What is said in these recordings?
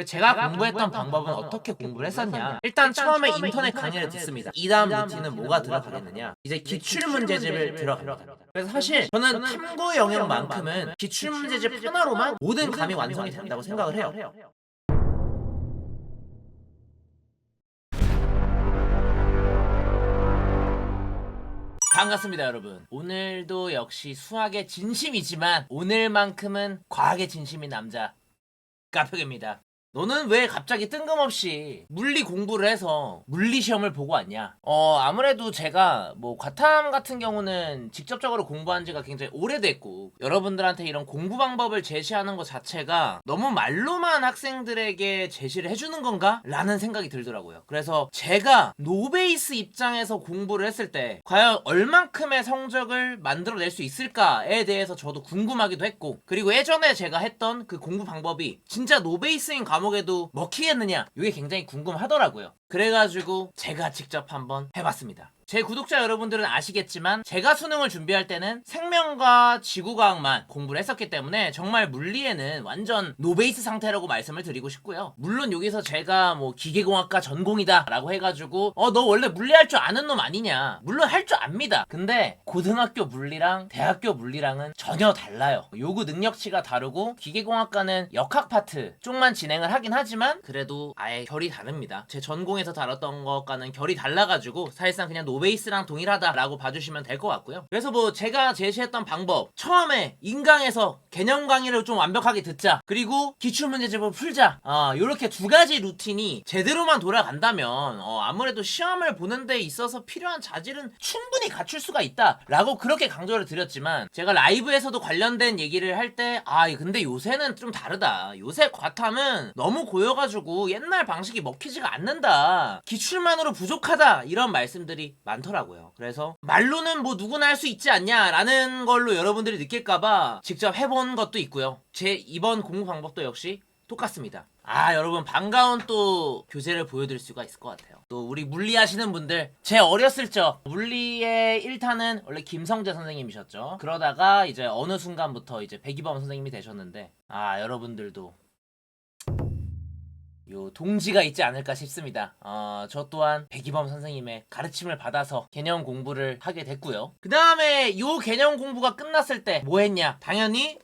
제가 공부했던 방법은 어떻게 공부를 했었냐. 일단 처음에 인터넷 강의를 듣습니다. 이 다음 루틴은 뭐가 들어가겠느냐. 이제 기출문제집을 들어갑니다. 그래서 사실 저는 탐구 영역만큼은 기출문제집 하나로만 모든 감이 완성이 된다고 생각을 해요. 반갑습니다, 여러분. 오늘도 역시 수학의 진심이지만 오늘만큼은 과학의 진심인 남자 까표입니다. 너는 왜 갑자기 뜬금없이 물리 공부를 해서 물리 시험을 보고 왔냐? 아무래도 제가 뭐 과탐 같은 경우는 직접적으로 공부한 지가 굉장히 오래됐고, 여러분들한테 이런 공부 방법을 제시하는 것 자체가 너무 말로만 학생들에게 제시를 해주는 건가? 라는 생각이 들더라고요. 그래서 제가 노베이스 입장에서 공부를 했을 때 과연 얼만큼의 성적을 만들어낼 수 있을까에 대해서 저도 궁금하기도 했고, 그리고 예전에 제가 했던 그 공부 방법이 진짜 노베이스인 과목에도 먹히겠느냐, 이게 굉장히 궁금하더라고요. 그래가지고 제가 직접 한번 해봤습니다. 제 구독자 여러분들은 아시겠지만 제가 수능을 준비할 때는 생명과 지구과학만 공부를 했었기 때문에 정말 물리에는 완전 노베이스 상태라고 말씀을 드리고 싶고요. 물론 여기서 제가 뭐 기계공학과 전공이다 라고 해가지고 너 원래 물리 할 줄 아는 놈 아니냐, 물론 할 줄 압니다. 근데 고등학교 물리랑 대학교 물리랑은 전혀 달라요. 요구 능력치가 다르고, 기계공학과는 역학 파트 쪽만 진행을 하긴 하지만 그래도 아예 결이 다릅니다. 제 전공에서 다뤘던 것과는 결이 달라가지고 사실상 그냥 노베이스랑 동일하다라고 봐주시면 될 것 같고요. 그래서 뭐 제가 제시했던 방법, 처음에 인강에서 개념 강의를 좀 완벽하게 듣자, 그리고 기출문제집을 풀자, 요렇게 두 가지 루틴이 제대로만 돌아간다면 아무래도 시험을 보는 데 있어서 필요한 자질은 충분히 갖출 수가 있다 라고 그렇게 강조를 드렸지만, 제가 라이브에서도 관련된 얘기를 할 때 근데 요새는 좀 다르다, 요새 과탐은 너무 고여가지고 옛날 방식이 먹히지가 않는다, 기출만으로 부족하다, 이런 말씀들이 많더라고요. 그래서 말로는 뭐 누구나 할 수 있지 않냐 라는 걸로 여러분들이 느낄까봐 직접 해본 것도 있고요. 제 이번 공부 방법도 역시 똑같습니다. 여러분, 반가운 또 교재를 보여드릴 수가 있을 것 같아요. 또 우리 물리 하시는 분들, 제 어렸을 적 물리의 1타는 원래 김성재 선생님이셨죠. 그러다가 이제 어느 순간부터 이제 백이범 선생님이 되셨는데, 여러분들도 요 동지가 있지 않을까 싶습니다. 저 또한 백이범 선생님의 가르침을 받아서 개념 공부를 하게 됐고요. 그 다음에 요 개념 공부가 끝났을 때 뭐 했냐? 당연히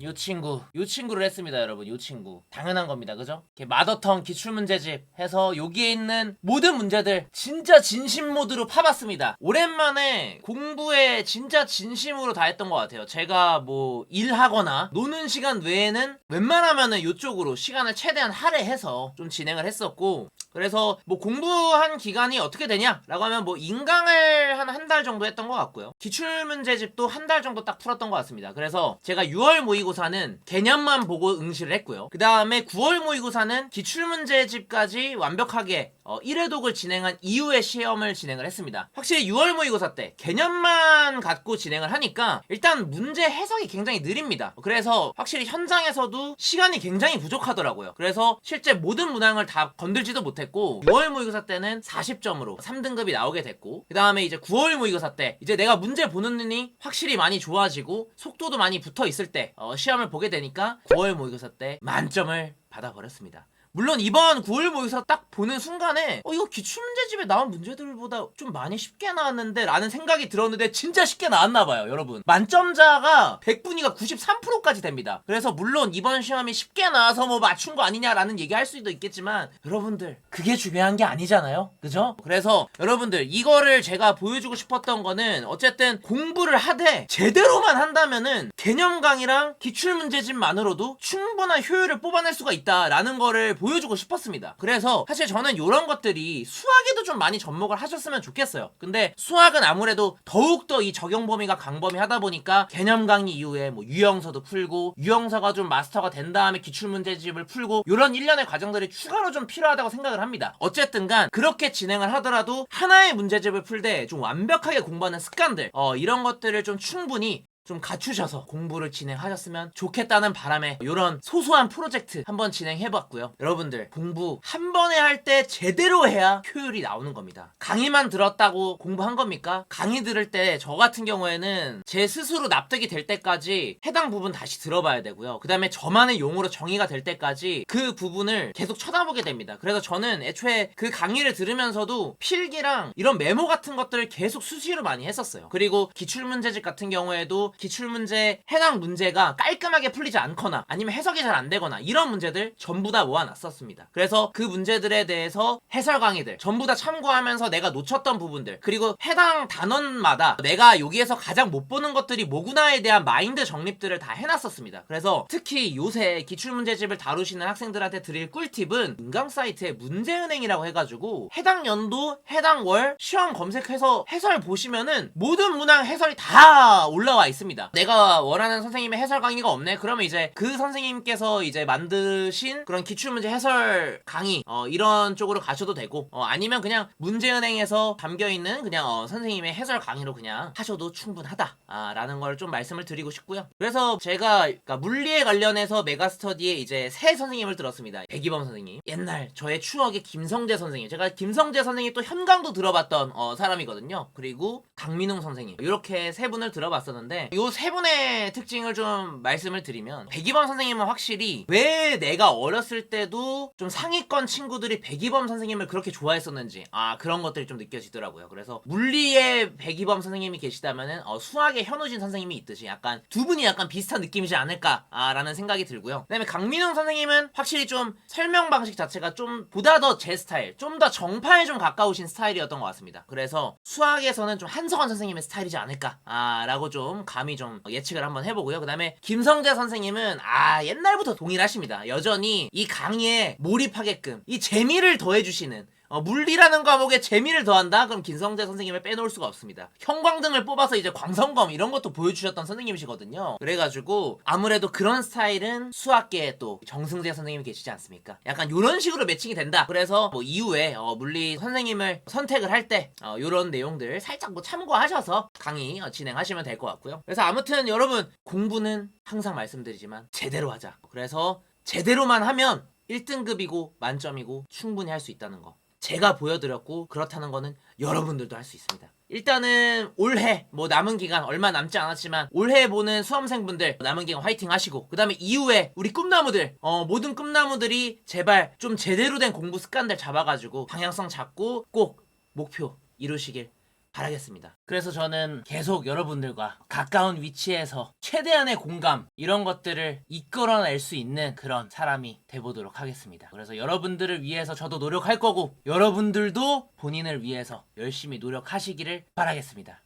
요 친구를 했습니다, 여러분. 요 친구 당연한 겁니다, 그죠? 마더턴 기출문제집 해서 여기에 있는 모든 문제들 진짜 진심 모드로 파봤습니다. 오랜만에 공부에 진짜 진심으로 다 했던 것 같아요. 제가 뭐 일하거나 노는 시간 외에는 웬만하면은 요쪽으로 시간을 최대한 할애해서 좀 진행을 했었고, 그래서 뭐 공부한 기간이 어떻게 되냐 라고 하면 뭐 인강을 한 달 정도 했던 것 같고요. 기출문제집도 한 달 정도 딱 풀었던 것 같습니다. 그래서 제가 6월 모의고사는 개념만 보고 응시를 했고요. 그 다음에 9월 모의고사는 기출문제집까지 완벽하게 1회독을 진행한 이후에 시험을 진행을 했습니다. 확실히 6월 모의고사 때 개념만 갖고 진행을 하니까 일단 문제 해석이 굉장히 느립니다. 그래서 확실히 현장에서도 시간이 굉장히 부족하더라고요. 그래서 실제 모든 문항을 다 건들지도 못했고, 6월 모의고사 때는 40점으로 3등급이 나오게 됐고, 그 다음에 이제 9월 모의고사 때 이제 내가 문제 보는 눈이 확실히 많이 좋아지고 속도도 많이 붙어 있을 때 시험을 보게 되니까 9월 모의고사 때 만점을 받아버렸습니다. 물론 이번 9월 모의고사 딱 보는 순간에 이거 기출문제집에 나온 문제들보다 좀 많이 쉽게 나왔는데 라는 생각이 들었는데, 진짜 쉽게 나왔나봐요, 여러분. 만점자가 100분위가 93%까지 됩니다. 그래서 물론 이번 시험이 쉽게 나와서 뭐 맞춘 거 아니냐라는 얘기 할 수도 있겠지만, 여러분들 그게 중요한 게 아니잖아요, 그죠? 그래서 여러분들, 이거를 제가 보여주고 싶었던 거는 어쨌든 공부를 하되 제대로만 한다면은 개념 강의랑 기출문제집만으로도 충분한 효율을 뽑아낼 수가 있다라는 거를 보여주고 싶었습니다. 그래서 사실 저는 이런 것들이 수학에도 좀 많이 접목을 하셨으면 좋겠어요. 근데 수학은 아무래도 더욱더 이 적용 범위가 광범위하다 보니까 개념 강의 이후에 뭐 유형서도 풀고, 유형서가 좀 마스터가 된 다음에 기출문제집을 풀고, 이런 일련의 과정들이 추가로 좀 필요하다고 생각을 합니다. 어쨌든 간 그렇게 진행을 하더라도 하나의 문제집을 풀 때 좀 완벽하게 공부하는 습관들, 이런 것들을 좀 충분히 좀 갖추셔서 공부를 진행하셨으면 좋겠다는 바람에 이런 소소한 프로젝트 한번 진행해봤고요. 여러분들 공부 한 번에 할 때 제대로 해야 효율이 나오는 겁니다. 강의만 들었다고 공부한 겁니까? 강의 들을 때 저 같은 경우에는 제 스스로 납득이 될 때까지 해당 부분 다시 들어봐야 되고요. 그 다음에 저만의 용어로 정의가 될 때까지 그 부분을 계속 쳐다보게 됩니다. 그래서 저는 애초에 그 강의를 들으면서도 필기랑 이런 메모 같은 것들을 계속 수시로 많이 했었어요. 그리고 기출문제집 같은 경우에도 기출문제 해당 문제가 깔끔하게 풀리지 않거나 아니면 해석이 잘 안 되거나 이런 문제들 전부 다 모아놨었습니다. 그래서 그 문제들에 대해서 해설 강의들 전부 다 참고하면서 내가 놓쳤던 부분들, 그리고 해당 단원마다 내가 여기에서 가장 못 보는 것들이 뭐구나에 대한 마인드 정립들을 다 해놨었습니다. 그래서 특히 요새 기출문제집을 다루시는 학생들한테 드릴 꿀팁은 인강 사이트에 문제은행이라고 해가지고 해당 연도 해당 월 시험 검색해서 해설 보시면은 모든 문항 해설이 다 올라와 있습니다. 내가 원하는 선생님의 해설 강의가 없네? 그러면 이제 그 선생님께서 이제 만드신 그런 기출문제 해설 강의 이런 쪽으로 가셔도 되고, 아니면 그냥 문제은행에서 담겨있는 그냥 선생님의 해설 강의로 그냥 하셔도 충분하다 라는 걸 좀 말씀을 드리고 싶고요. 그래서 제가 그러니까 물리에 관련해서 메가스터디에 이제 새 선생님을 들었습니다. 백이범 선생님. 옛날 저의 추억의 김성재 선생님, 제가 김성재 선생님 또 현강도 들어봤던 사람이거든요. 그리고 강민웅 선생님, 이렇게 세 분을 들어봤었는데 이 세 분의 특징을 좀 말씀을 드리면, 백이범 선생님은 확실히 왜 내가 어렸을 때도 좀 상위권 친구들이 백이범 선생님을 그렇게 좋아했었는지 그런 것들이 좀 느껴지더라고요. 그래서 물리에 백이범 선생님이 계시다면은 수학에 현우진 선생님이 있듯이 약간 두 분이 약간 비슷한 느낌이지 않을까 라는 생각이 들고요. 그 다음에 강민웅 선생님은 확실히 좀 설명 방식 자체가 좀 보다 더 제 스타일, 좀 더 정파에 좀 가까우신 스타일이었던 것 같습니다. 그래서 수학에서는 좀 한석원 선생님의 스타일이지 않을까 라고 좀 감히 좀 예측을 한번 해보고요. 그 다음에 김성재 선생님은 옛날부터 동일하십니다. 여전히 이 강의에 몰입하게끔 이 재미를 더해주시는, 물리라는 과목에 재미를 더한다? 그럼 김성재 선생님을 빼놓을 수가 없습니다. 형광등을 뽑아서 이제 광선검 이런 것도 보여주셨던 선생님이시거든요. 그래가지고 아무래도 그런 스타일은 수학계에 또 정승재 선생님이 계시지 않습니까? 약간 이런 식으로 매칭이 된다. 그래서 뭐 이후에 물리 선생님을 선택을 할 때 이런 내용들 살짝 뭐 참고하셔서 강의 진행하시면 될 것 같고요. 그래서 아무튼 여러분, 공부는 항상 말씀드리지만 제대로 하자. 그래서 제대로만 하면 1등급이고 만점이고 충분히 할 수 있다는 거 제가 보여드렸고, 그렇다는 거는 여러분들도 할 수 있습니다. 일단은 올해 뭐 남은 기간 얼마 남지 않았지만 올해 보는 수험생분들 남은 기간 화이팅 하시고, 그 다음에 이후에 우리 꿈나무들 모든 꿈나무들이 제발 좀 제대로 된 공부 습관들 잡아가지고 방향성 잡고 꼭 목표 이루시길 바라겠습니다. 그래서 저는 계속 여러분들과 가까운 위치에서 최대한의 공감 이런 것들을 이끌어낼 수 있는 그런 사람이 돼보도록 하겠습니다. 그래서 여러분들을 위해서 저도 노력할 거고, 여러분들도 본인을 위해서 열심히 노력하시기를 바라겠습니다.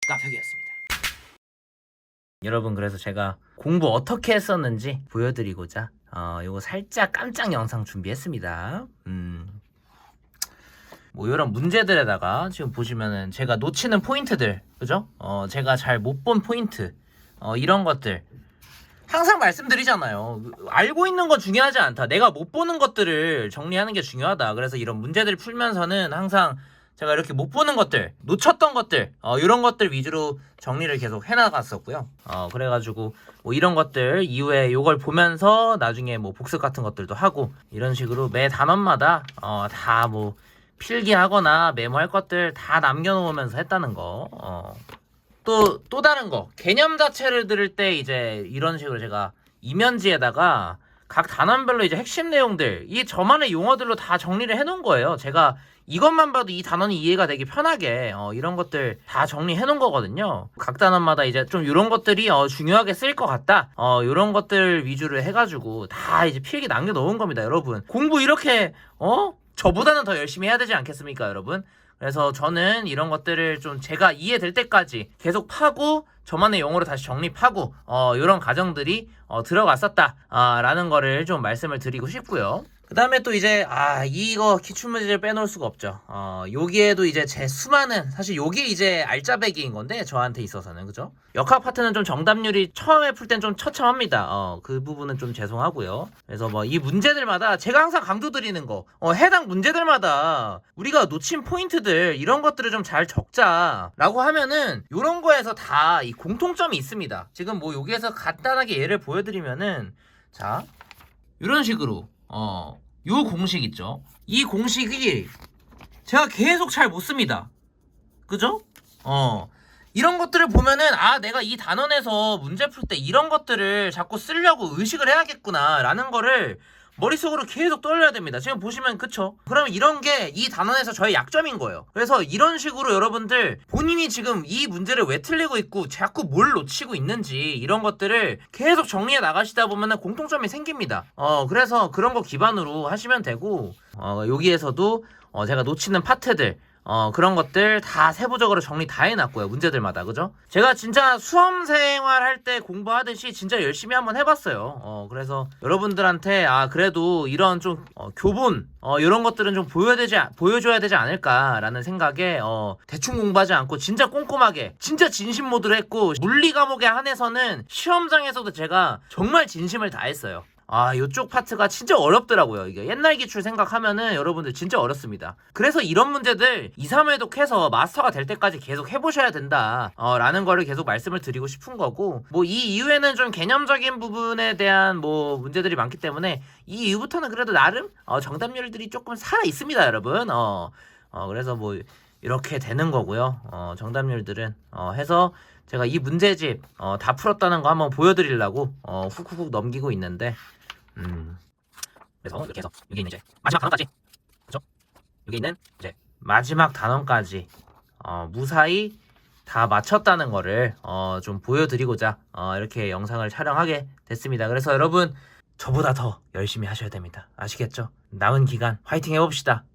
카페기였습니다. 여러분, 그래서 제가 공부 어떻게 했었는지 보여드리고자 요거 살짝 깜짝 영상 준비했습니다. 뭐 이런 문제들에다가 지금 보시면은 제가 놓치는 포인트들, 그죠? 제가 잘 못 본 포인트, 이런 것들 항상 말씀드리잖아요. 알고 있는 건 중요하지 않다. 내가 못 보는 것들을 정리하는 게 중요하다. 그래서 이런 문제들 풀면서는 항상 제가 이렇게 못 보는 것들, 놓쳤던 것들, 이런 것들 위주로 정리를 계속 해나갔었고요. 그래가지고 뭐 이런 것들 이후에 요걸 보면서 나중에 뭐 복습 같은 것들도 하고, 이런 식으로 매 단원마다 다 뭐 필기하거나 메모할 것들 다 남겨놓으면서 했다는 거. 또 다른 거, 개념 자체를 들을 때 이제 이런 식으로 제가 이면지에다가 각 단원별로 이제 핵심 내용들, 이 저만의 용어들로 다 정리를 해놓은 거예요. 제가 이것만 봐도 이 단원이 이해가 되기 편하게 이런 것들 다 정리해 놓은 거거든요. 각 단원마다 이제 좀 이런 것들이 중요하게 쓰일 것 같다, 이런 것들 위주로 해가지고 다 이제 필기 남겨 놓은 겁니다. 여러분, 공부 이렇게 저보다는 더 열심히 해야 되지 않겠습니까, 여러분? 그래서 저는 이런 것들을 좀 제가 이해될 때까지 계속 파고 저만의 용어로 다시 정립하고 이런 과정들이 들어갔었다 라는 거를 좀 말씀을 드리고 싶고요. 그 다음에 또 이제 이거 기출문제를 빼놓을 수가 없죠. 여기에도 이제 제 수많은, 사실 요게 이제 알짜배기인 건데 저한테 있어서는, 그죠? 역학 파트는 좀 정답률이 처음에 풀 땐 좀 처참합니다. 그 부분은 좀 죄송하고요. 그래서 뭐 이 문제들마다 제가 항상 강조드리는 거, 해당 문제들마다 우리가 놓친 포인트들 이런 것들을 좀 잘 적자라고 하면은 요런 거에서 다 이 공통점이 있습니다. 지금 뭐 여기에서 간단하게 예를 보여드리면은, 자, 이런 식으로 요 공식 있죠. 이 공식이 제가 계속 잘 못 씁니다. 그죠? 이런 것들을 보면은 내가 이 단원에서 문제 풀 때 이런 것들을 자꾸 쓰려고 의식을 해야겠구나 라는 거를 머릿속으로 계속 떠올려야 됩니다. 지금 보시면 그쵸? 그러면 이런 게 이 단원에서 저의 약점인 거예요. 그래서 이런 식으로 여러분들 본인이 지금 이 문제를 왜 틀리고 있고 자꾸 뭘 놓치고 있는지 이런 것들을 계속 정리해 나가시다 보면은 공통점이 생깁니다. 그래서 그런 거 기반으로 하시면 되고, 여기에서도 제가 놓치는 파트들 그런 것들 다 세부적으로 정리 다 해놨고요. 문제들마다. 그죠? 제가 진짜 수험생활 할 때 공부하듯이 진짜 열심히 한번 해봤어요. 그래서 여러분들한테 그래도 이런 좀 교본 이런 것들은 좀 보여줘야 되지 않을까라는 생각에 대충 공부하지 않고 진짜 꼼꼼하게 진짜 진심 모드로 했고, 물리 과목에 한해서는 시험장에서도 제가 정말 진심을 다했어요. 요쪽 파트가 진짜 어렵더라고요. 이게 옛날 기출 생각하면은 여러분들 진짜 어렵습니다. 그래서 이런 문제들 2, 3회독 해서 마스터가 될 때까지 계속 해보셔야 된다 라는 거를 계속 말씀을 드리고 싶은 거고, 뭐 이 이후에는 좀 개념적인 부분에 대한 뭐 문제들이 많기 때문에 이 이후부터는 그래도 나름 정답률들이 조금 살아 있습니다, 여러분. 그래서 뭐 이렇게 되는 거고요. 정답률들은 해서 제가 이 문제집 다 풀었다는 거 한번 보여드리려고 훅훅훅 넘기고 있는데, 그래서 이렇게 해서 여기 있는 이제 마지막 단원까지, 그렇죠? 여기 있는 이제 마지막 단원까지 무사히 다 마쳤다는 거를 좀 보여드리고자 이렇게 영상을 촬영하게 됐습니다. 그래서 여러분 저보다 더 열심히 하셔야 됩니다. 아시겠죠? 남은 기간 화이팅 해봅시다.